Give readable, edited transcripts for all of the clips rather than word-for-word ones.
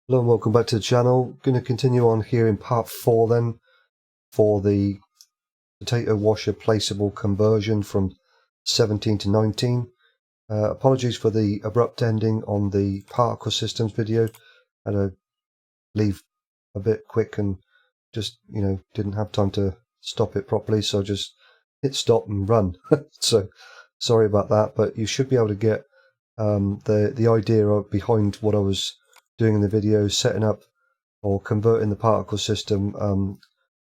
Hello and welcome back to the channel. Going to continue on here in part 4 then for the potato washer placeable conversion from 17 to 19. Apologies for the abrupt ending on the particle systems video. I had to leave a bit quick and just didn't have time to stop it properly, so just hit stop and run. So sorry about that, but you should be able to get the idea behind what I was doing in the video, setting up or converting the particle system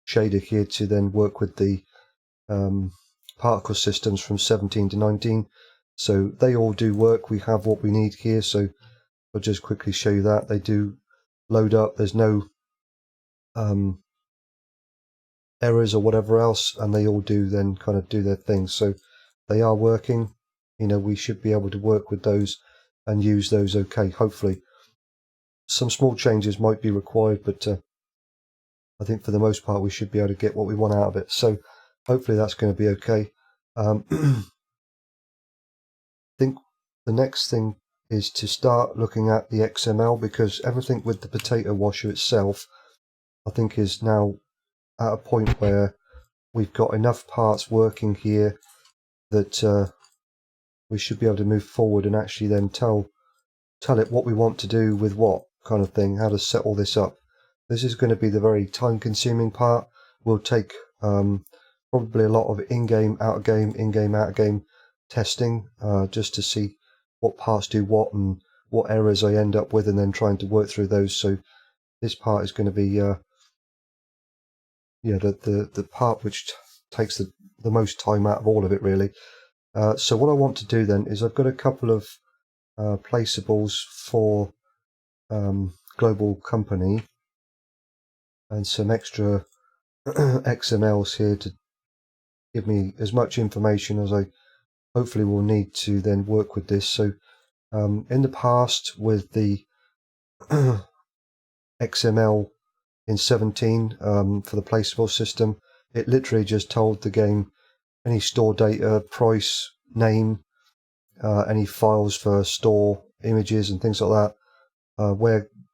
shader here to then work with the particle systems from 17 to 19. So they all do work. We have what we need here, so I'll just quickly show you that. They do load up. There's no errors or whatever else, and they all do then kind of do their thing. So they are working. We should be able to work with those and use those okay, hopefully. Some small changes might be required, but I think for the most part we should be able to get what we want out of it. So hopefully that's going to be okay. I think the next thing is to start looking at the XML, because everything with the potato washer itself I think is now at a point where we've got enough parts working here that we should be able to move forward and actually then tell it what we want to do with what kind of thing, how to set all this up. This is going to be the very time consuming part. Will take probably a lot of in-game, out-of-game, out-of-game testing just to see what parts do what and what errors I end up with, and then trying to work through those. So this part is going to be the part which takes the most time out of all of it, really. So what I want to do then is I've got a couple of placeables for global company and some extra XMLs here to give me as much information as I hopefully will need to then work with this. So in the past with the XML in 17 for the placeable system, it literally just told the game any store data, price, name, any files for store images and things like that,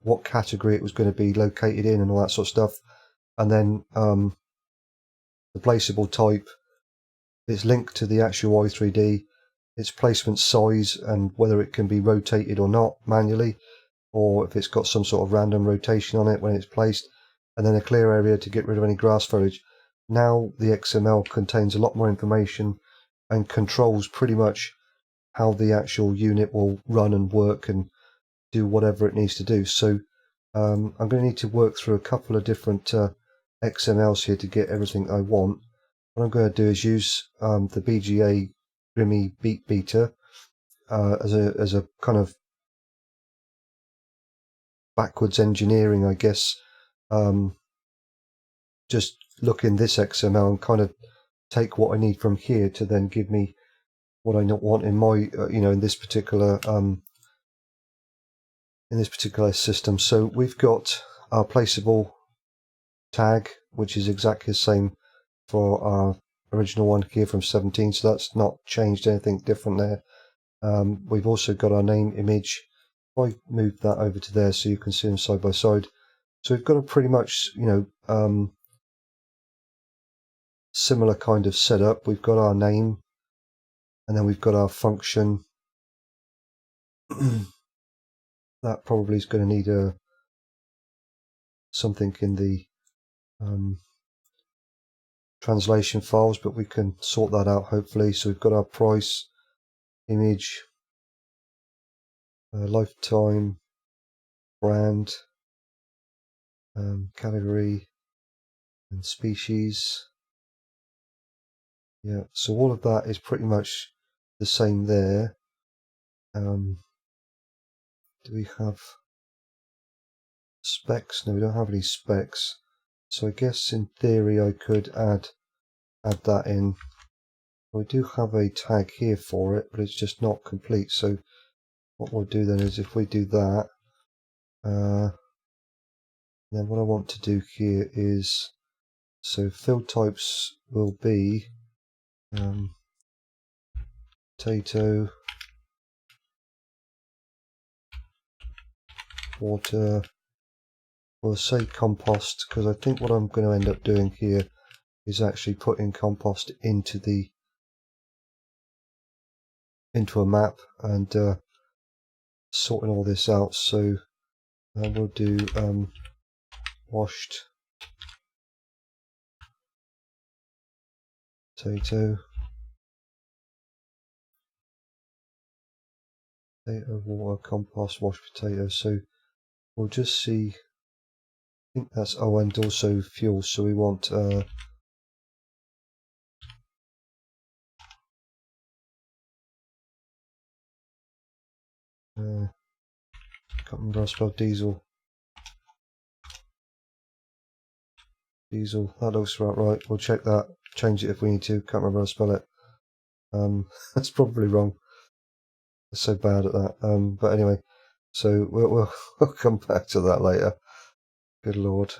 what category it was going to be located in and all that sort of stuff. And then the placeable type, its link to the actual i3D, its placement size and whether it can be rotated or not manually, or if it's got some sort of random rotation on it when it's placed, and then a clear area to get rid of any grass foliage. Now the XML contains a lot more information and controls pretty much how the actual unit will run and work and do whatever it needs to do. So I'm going to need to work through a couple of different XMLs here to get everything I want. What I'm going to do is use the BGA Grimmy Beat Beater as a kind of backwards engineering, I guess. Just look in this XML and kind of take what I need from here to then give me what I want in my in this particular system. So we've got our placeable tag, which is exactly the same for our original one here from 17, so that's not changed anything different there. We've also got our name image. If I move that over to there so you can see them side by side, so we've got a pretty much similar kind of setup. We've got our name and then we've got our function. That probably is going to need something in the translation files, but we can sort that out hopefully. So we've got our price, image, lifetime, brand, category, and species. Yeah, so all of that is pretty much the same there. Do we have specs? No, we don't have any specs. So I guess in theory I could add that in. We do have a tag here for it, but it's just not complete. So what we'll do then is if we do that, then what I want to do here is, so field types will be potato, water, we'll say compost, because I think what I'm going to end up doing here is actually putting compost into a map and sorting all this out. So we'll do washed potato, water, compost, washed potato. So we'll just see. I think that's, oh, and also fuel. So we want can't remember how to spell diesel. Diesel, that looks about right. We'll check that, change it if we need to. Can't remember how to spell it. That's probably wrong. I'm so bad at that. But anyway, so we'll come back to that later. Good lord.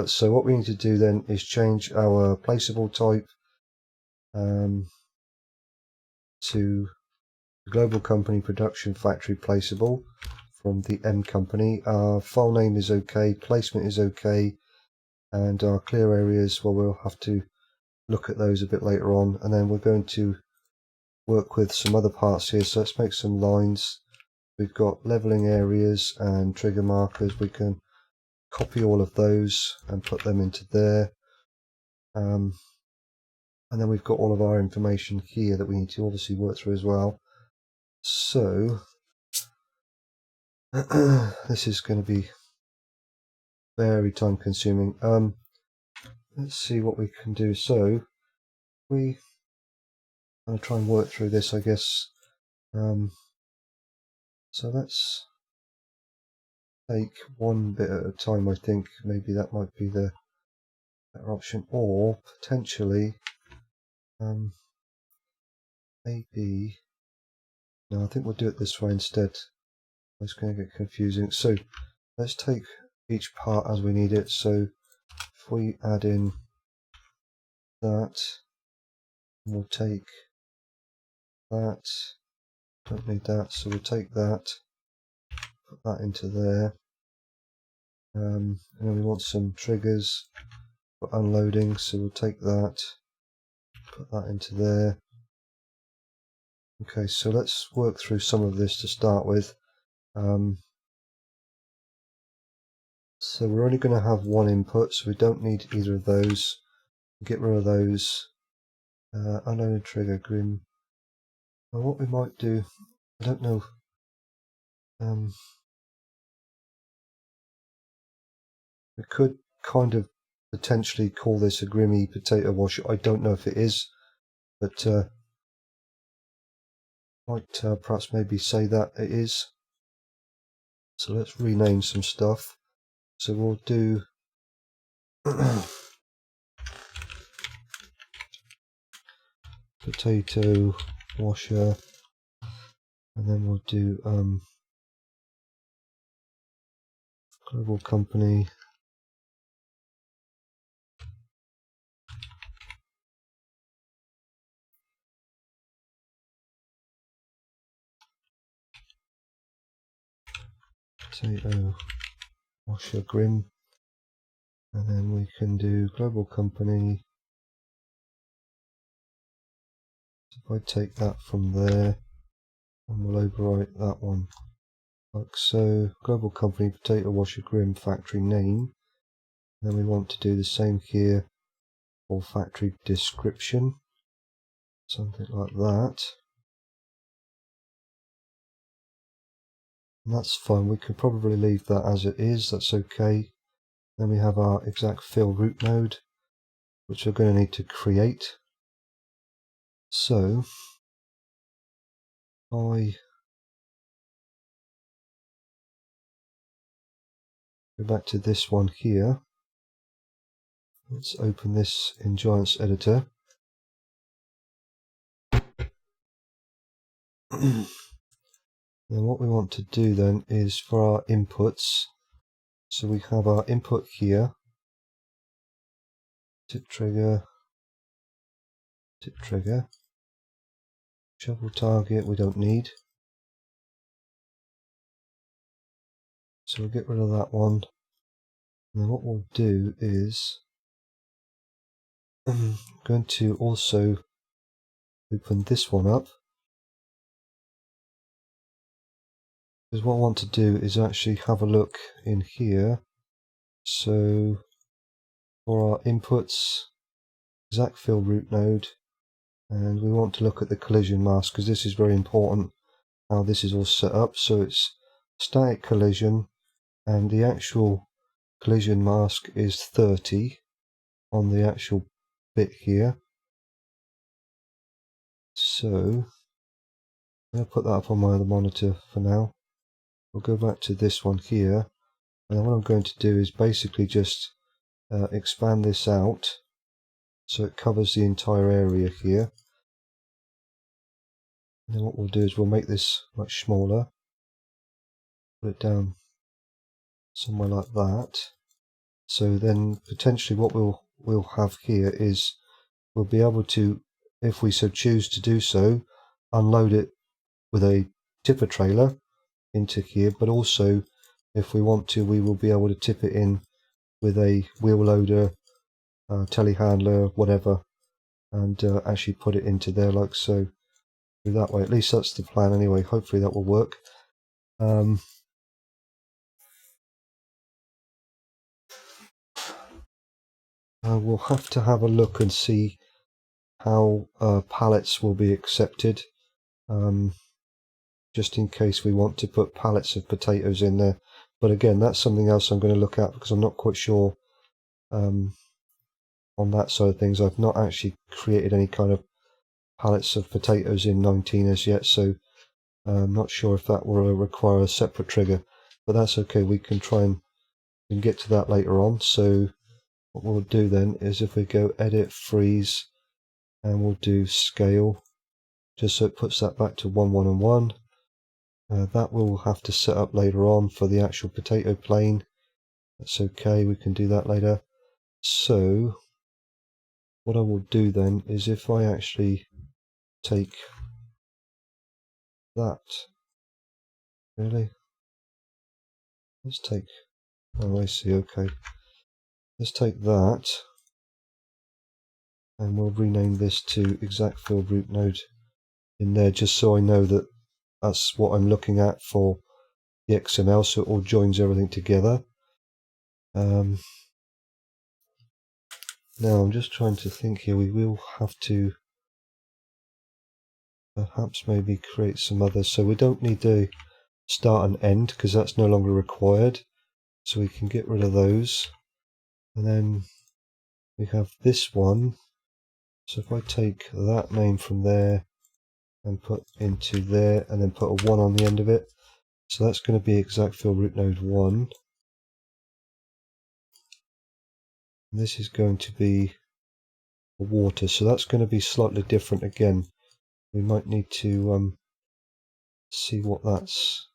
So what we need to do then is change our placeable type to global company production factory placeable from the M company. Our file name is okay, placement is okay, and our clear areas, well, we'll have to look at those a bit later on, and then we're going to work with some other parts here. So let's make some lines. We've got leveling areas and trigger markers. We can copy all of those and put them into there. And then we've got all of our information here that we need to obviously work through as well. So this is going to be very time consuming. Let's see what we can do. So I'm going to try and work through this, I guess. So let's take one bit at a time. I think maybe that might be the better option, or potentially maybe no, I think we'll do it this way instead. It's going to get confusing. So let's take each part as we need it. So if we add in that, we'll take that, don't need that, so we'll take that, put that into there, and then we want some triggers for unloading, so we'll take that, put that into there. Okay, so let's work through some of this to start with. So we're only going to have one input, so we don't need either of those. Get rid of those. Unloaded trigger, grim. Well, what we might do, I don't know. We could kind of potentially call this a Grimmy potato washer. I don't know if it is, but might perhaps maybe say that it is. So let's rename some stuff. So we'll do potato washer, and then we'll do global company. Potato washer grim, and then we can do global company. So if I take that from there, and we'll overwrite that one like so. Global company potato washer grim factory name. Then we want to do the same here for factory description, something like that. And that's fine, we can probably leave that as it is, that's okay. Then we have our exact fill root node, which we're going to need to create. So I go back to this one here. Let's open this in Giants Editor. Then what we want to do then is for our inputs, so we have our input here, tip trigger, shovel target we don't need, so we'll get rid of that one. And then what we'll do is I'm going to also open this one up, because what I want to do is actually have a look in here. So for our inputs, exact fill root node, and we want to look at the collision mask, because this is very important how this is all set up. So it's static collision, and the actual collision mask is 30 on the actual bit here. So I'll put that up on my other monitor for now. We'll go back to this one here, and then what I'm going to do is basically just expand this out so it covers the entire area here. And then what we'll do is we'll make this much smaller, put it down somewhere like that. So then potentially what we'll have here is we'll be able to, if we so choose to do so, unload it with a tipper trailer into here, but also if we want to, we will be able to tip it in with a wheel loader, telehandler, whatever, and actually put it into there like so. Do that way. At least that's the plan anyway. Hopefully that will work. We'll have to have a look and see how pallets will be accepted, just in case we want to put pallets of potatoes in there. But again, that's something else I'm going to look at, because I'm not quite sure on that side of things. I've not actually created any kind of pallets of potatoes in 19 as yet, so I'm not sure if that will require a separate trigger, but that's okay. We can try and get to that later on. So what we'll do then is if we go edit, freeze, and we'll do scale, just so it puts that back to 1, 1, and 1. That we'll have to set up later on for the actual potato plane. That's okay, we can do that later. So what I will do then is if I actually take that, really? Let's take, oh I see, okay. Let's take that, and we'll rename this to exact fill root node in there, just so I know that that's what I'm looking at for the XML, so it all joins everything together. Now I'm just trying to think here. We will have to perhaps maybe create some others, so we don't need the start and end because that's no longer required, so we can get rid of those. And then we have this one, so if I take that name from there and put into there and then put a 1 on the end of it, so that's going to be exact fill root node 1. And this is going to be water, so that's going to be slightly different again. We might need to see what that's,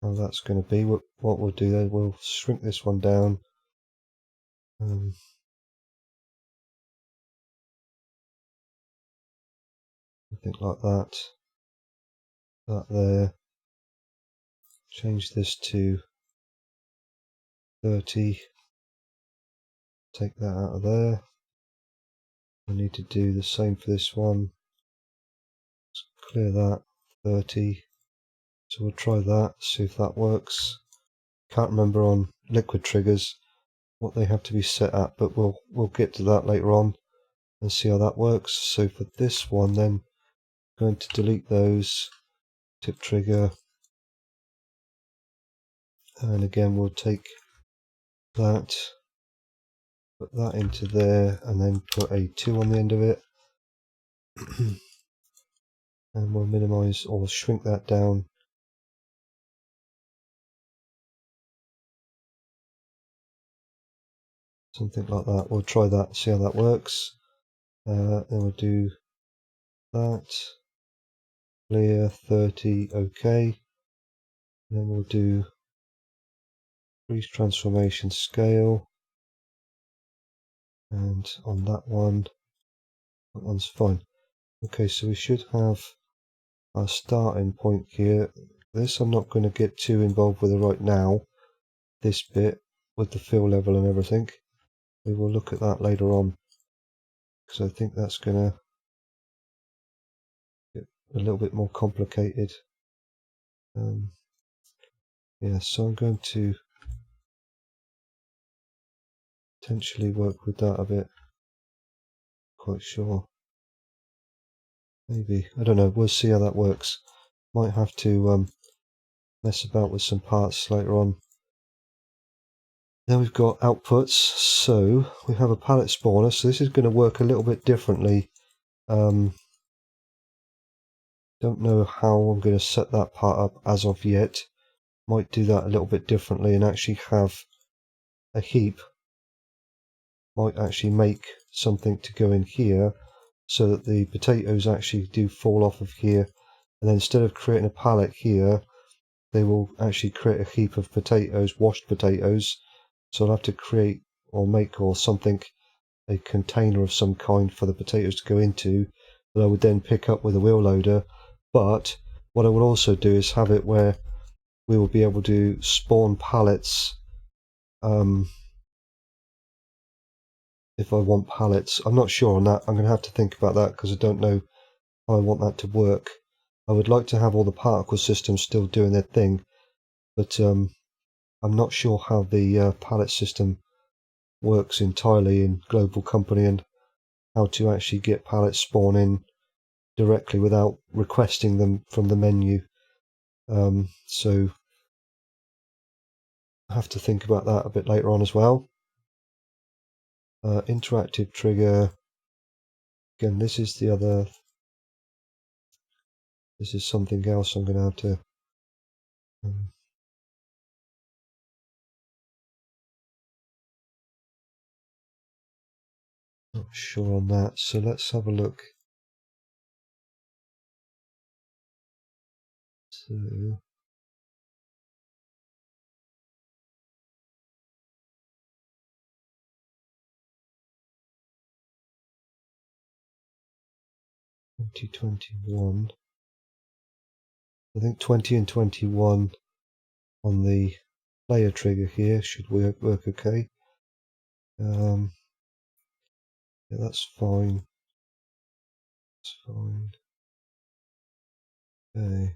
how that's going to be. What we'll do then, we'll shrink this one down. Something like that. That there. Change this to 30. Take that out of there. I need to do the same for this one. Let's clear that. 30. So we'll try that, see if that works. Can't remember on liquid triggers what they have to be set at, but we'll get to that later on and see how that works. So for this one then, I'm going to delete those, tip trigger, and again we'll take that, put that into there, and then put a 2 on the end of it. And we'll minimize or shrink that down. Something like that. We'll try that, see how that works. Then we'll do that. Clear 30, okay. Then we'll do freeze transformation scale. And on that one's fine. Okay, so we should have our starting point here. This I'm not going to get too involved with it right now. This bit with the fill level and everything. We will look at that later on, because I think that's going to get a little bit more complicated. Yeah, so I'm going to potentially work with that a bit. Quite sure. Maybe. I don't know. We'll see how that works. Might have to mess about with some parts later on. Then we've got outputs. So we have a palette spawner. So this is going to work a little bit differently. Don't know how I'm going to set that part up as of yet. Might do that a little bit differently and actually have a heap. Might actually make something to go in here so that the potatoes actually do fall off of here, and then instead of creating a palette here, they will actually create a heap of potatoes, washed potatoes. So I'll have to create or make or something, a container of some kind for the potatoes to go into, that I would then pick up with a wheel loader. But what I will also do is have it where we will be able to spawn pallets if I want pallets. I'm not sure on that. I'm going to have to think about that because I don't know how I want that to work. I would like to have all the particle systems still doing their thing, but I'm not sure how the pallet system works entirely in Global Company and how to actually get pallets spawn in directly without requesting them from the menu. So I have to think about that a bit later on as well. Interactive trigger. Again, this is the other. This is something else I'm going to have to. Not sure on that. So let's have a look. So. $2021. I think 20 and 21 on the player trigger here should work okay. Yeah, that's fine. That's fine. Okay.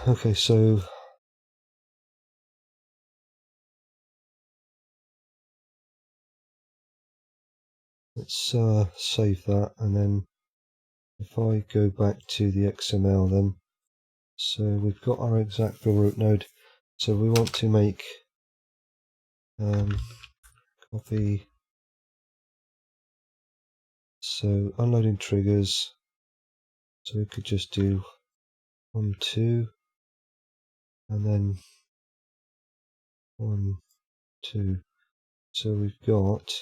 Okay, so let's save that, and then if I go back to the XML then, so we've got our exact fill route node, so we want to make copy, so unloading triggers, so we could just do 1, 2, and then 1, 2, so we've got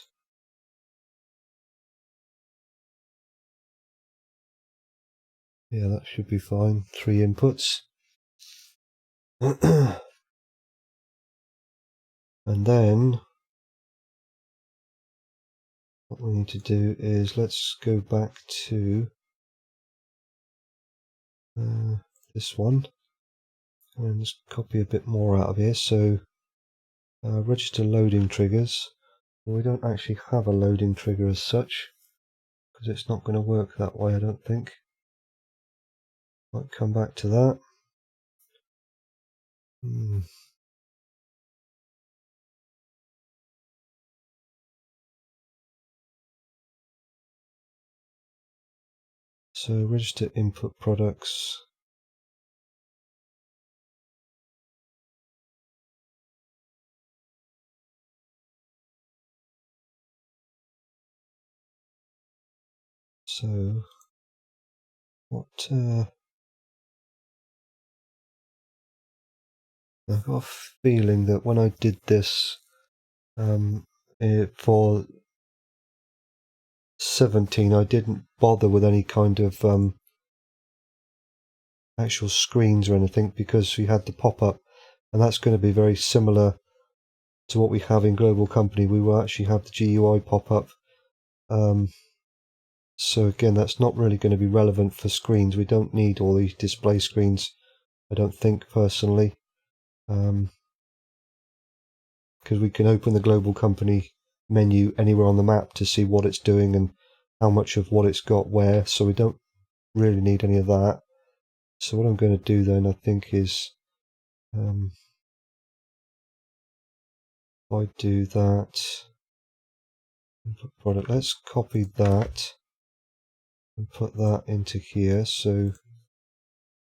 yeah, that should be fine. 3 inputs. And then what we need to do is let's go back to this one and just copy a bit more out of here. So register loading triggers. Well, we don't actually have a loading trigger as such because it's not going to work that way, I don't think. Might come back to that. So register input products. So what I've got a feeling that when I did this for 17, I didn't bother with any kind of actual screens or anything because we had the pop-up, and that's going to be very similar to what we have in Global Company. We will actually have the GUI pop-up. So again, that's not really going to be relevant for screens. We don't need all these display screens, I don't think, personally, because we can open the global company menu anywhere on the map to see what it's doing and how much of what it's got where, so we don't really need any of that. So what I'm going to do then, I think, is if I do that, input product, let's copy that and put that into here. So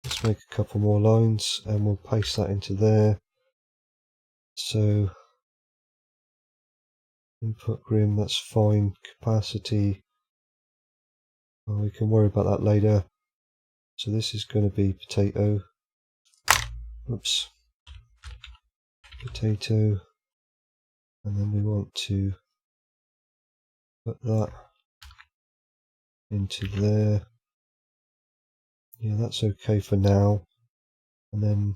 let's make a couple more lines and we'll paste that into there. So input grim, that's fine. Capacity, well, we can worry about that later. So this is going to be potato. Oops. Potato. And then we want to put that into there. Yeah, that's okay for now. And then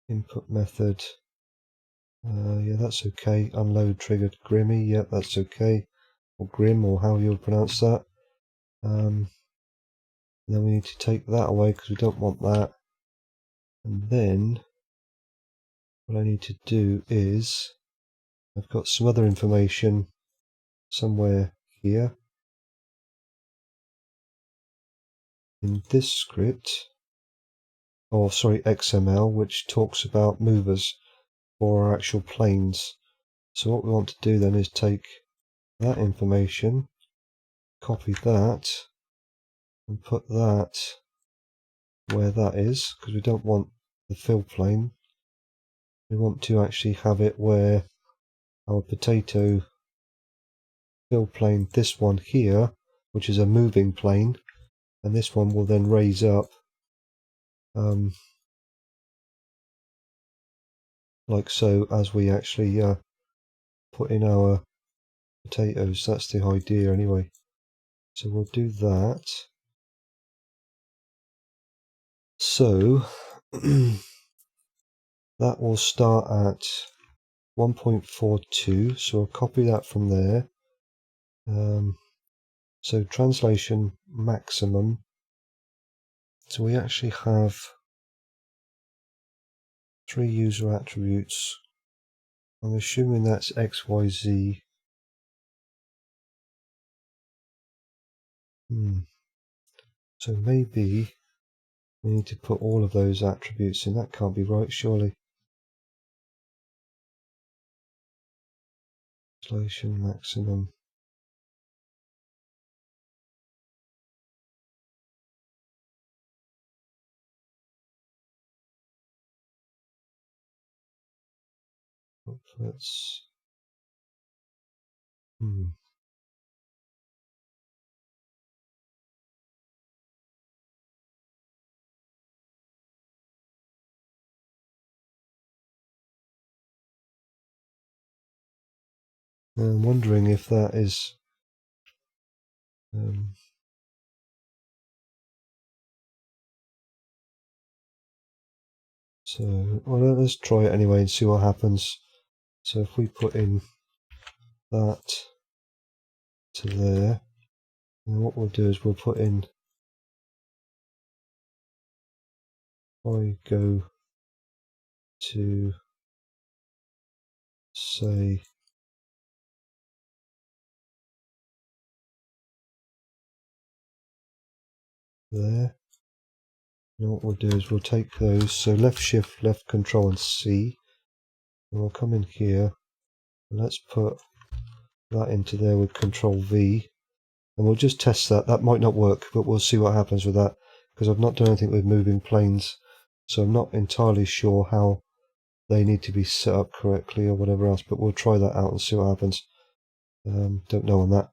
input method. Yeah, that's okay. Unload triggered Grimmy. Yep, that's okay. Or Grim, or how you'll pronounce that. Then we need to take that away because we don't want that. And then what I need to do is, I've got some other information somewhere here in this script, or sorry, XML, which talks about movers for our actual planes. So what we want to do then is take that information, copy that, and put that where that is, because we don't want the fill plane. We want to actually have it where our potato fill plane, this one here, which is a moving plane, and this one will then raise up like so as we actually put in our potatoes. That's the idea anyway. So we'll do that. So that will start at 1.42, so I'll copy that from there. So translation maximum. So we actually have 3 user attributes. I'm assuming that's XYZ. So maybe we need to put all of those attributes in. That can't be right, surely. Translation maximum. Let's I'm wondering if that is so well, let's try it anyway and see what happens. So if we put in that to there, and what we'll do is we'll put in, I go to say there, and what we'll do is we'll take those, so left shift, left control and C, and we'll come in here and let's put that into there with control V, and we'll just test that. That might not work, but we'll see what happens with that, because I've not done anything with moving planes, so I'm not entirely sure how they need to be set up correctly or whatever else, but we'll try that out and see what happens. Don't know on that.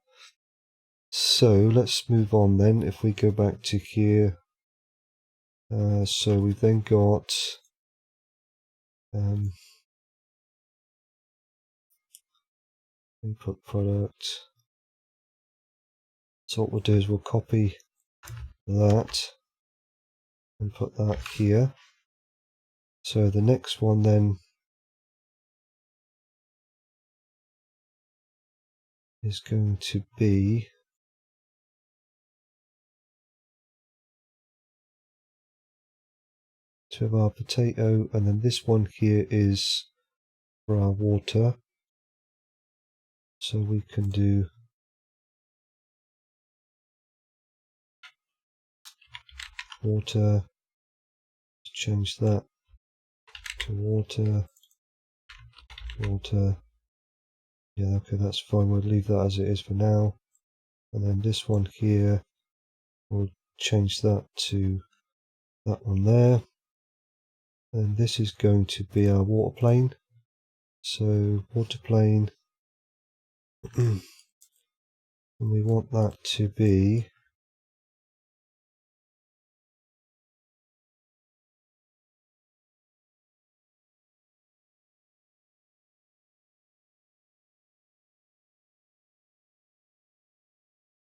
So let's move on then. If we go back to here, so we've then got input product. So what we'll do is we'll copy that and put that here. So the next one then is going to be to have our potato, and then this one here is for our water. So we can do water, change that to water, water. Yeah, okay, that's fine. We'll leave that as it is for now. And then this one here, we'll change that to that one there. And this is going to be our water plane. So water plane, and we want that to be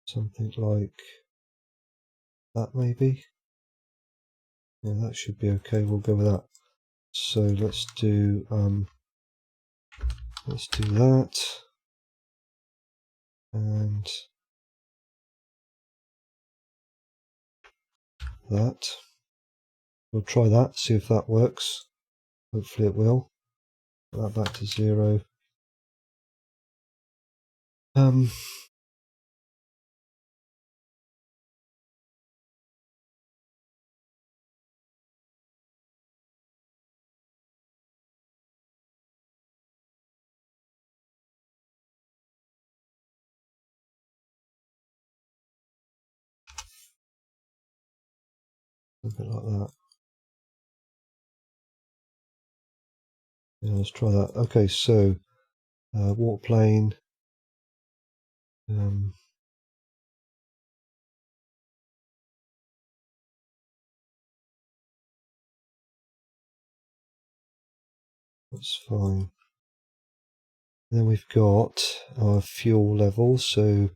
something like that maybe. Yeah, that should be okay. We'll go with that. So let's do that, and that. We'll try that, see if that works. Hopefully it will. Put that back to 0. Something like that. Yeah, let's try that. Okay, so water plane. That's fine. Then we've got our fuel level, so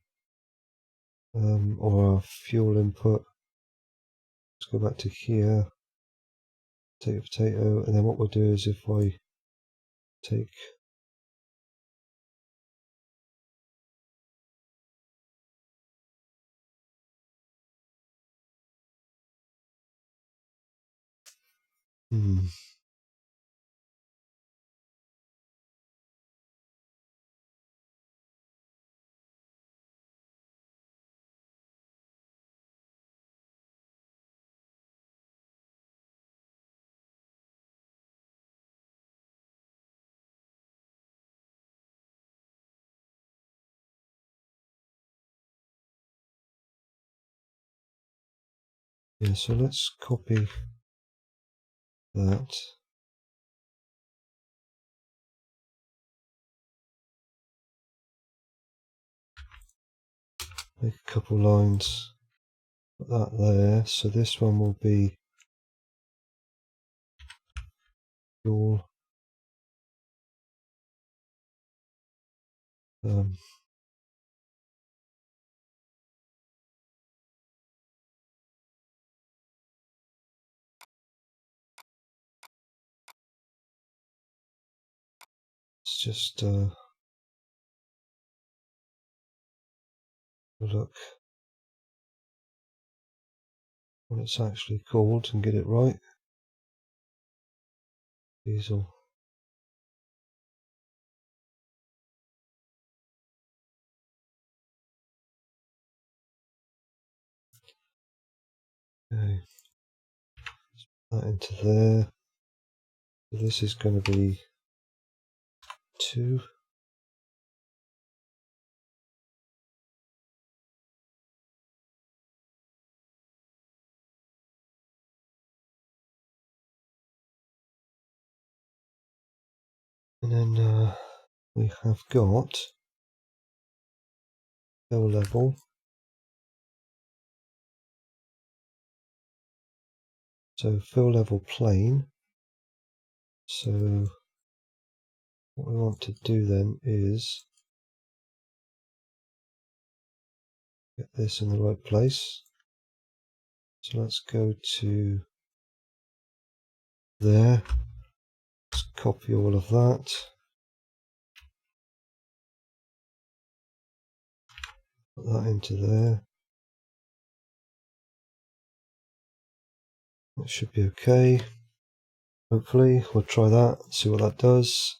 or our fuel input. Let's go back to here. Take a potato, and then what we'll do is if I take yeah, so let's copy that. Make a couple lines, put that there. So this one will be fuel. Let's just look what it's actually called and get it right. Diesel. Okay. Put that into there. So this is going to be 2. And then we have got fill level. So fill level plane. So what we want to do then is get this in the right place. So let's go to there. Let's copy all of that. Put that into there. That should be okay. Hopefully we'll try that, see what that does.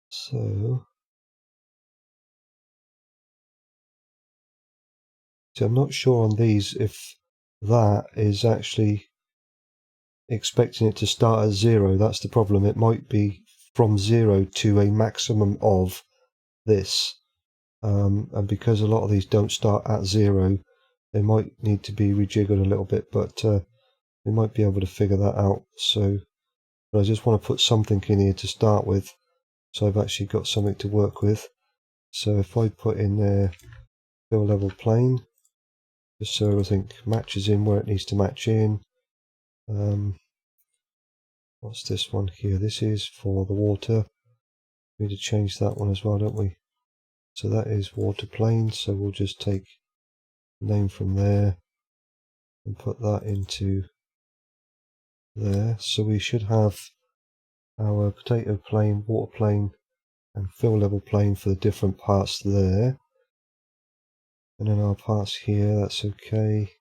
So I'm not sure on these if that is actually expecting it to start at 0. That's the problem. It might be from 0 to a maximum of this. And because a lot of these don't start at 0, they might need to be rejiggered a little bit, but we might be able to figure that out. So, but I just want to put something in here to start with, so I've actually got something to work with. So if I put in there fill level plane, just so everything matches in where it needs to match in. What's this one here? This is for the water. We need to change that one as well, don't we? So that is water plane, so we'll just take the name from there and put that into there. So we should have our potato plane, water plane, and fill level plane for the different parts there. And then our parts here, that's okay.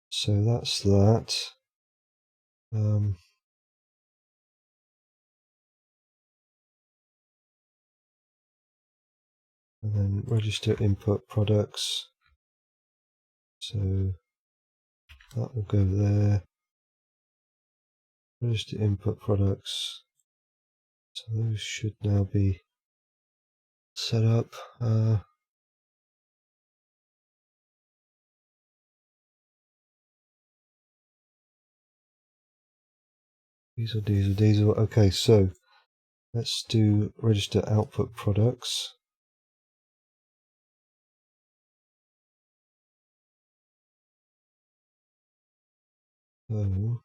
So that's that. And then register input products. So that will go there. Register input products. So those should now be set up. Diesel. Okay, so let's do register output products. So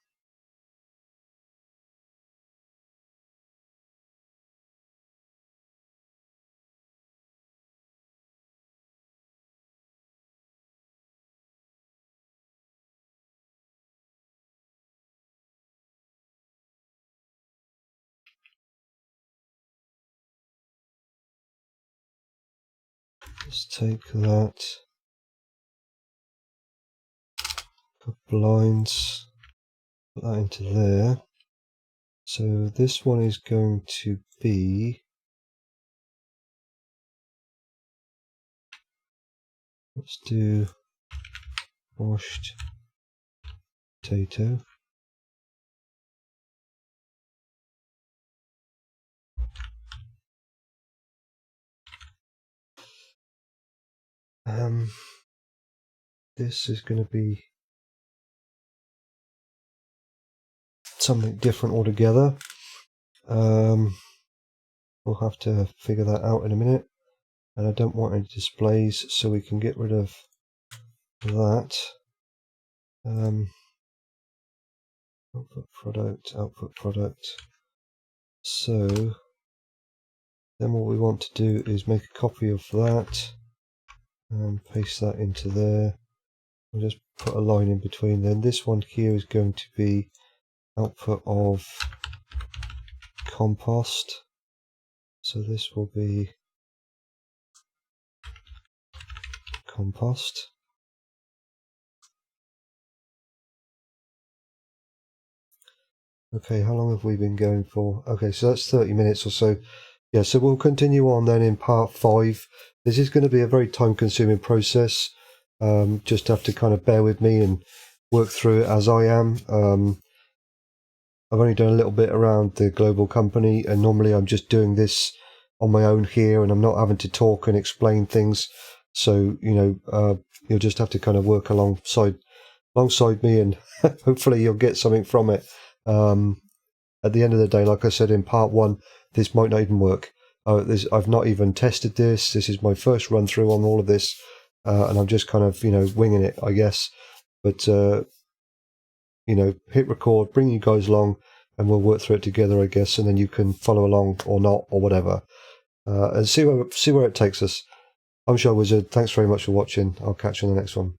let's take that, couple lines, put that into there. So this one is going to be, let's do washed potato. This is going to be something different altogether. We'll have to figure that out in a minute. And I don't want any displays, so we can get rid of that. Output product. So then what we want to do is make a copy of that and paste that into there. We'll just put a line in between. Then this one here is going to be output of compost. So this will be compost. Okay, how long have we been going for? Okay, so that's 30 minutes or so. Yeah, so we'll continue on then in part 5. This is going to be a very time-consuming process. Just have to kind of bear with me and work through it as I am. I've only done a little bit around the global company, and normally I'm just doing this on my own here, and I'm not having to talk and explain things. So, you know, you'll just have to kind of work alongside me, and hopefully you'll get something from it. At the end of the day, like I said in part 1, this might not even work. I've not even tested this. This is my first run through on all of this, and I'm just kind of, you know, winging it, I guess. But you know, hit record, bring you guys along, and we'll work through it together, I guess, and then you can follow along or not or whatever, and see where it takes us. I'm ShyWizard. Thanks very much for watching. I'll catch you on the next one.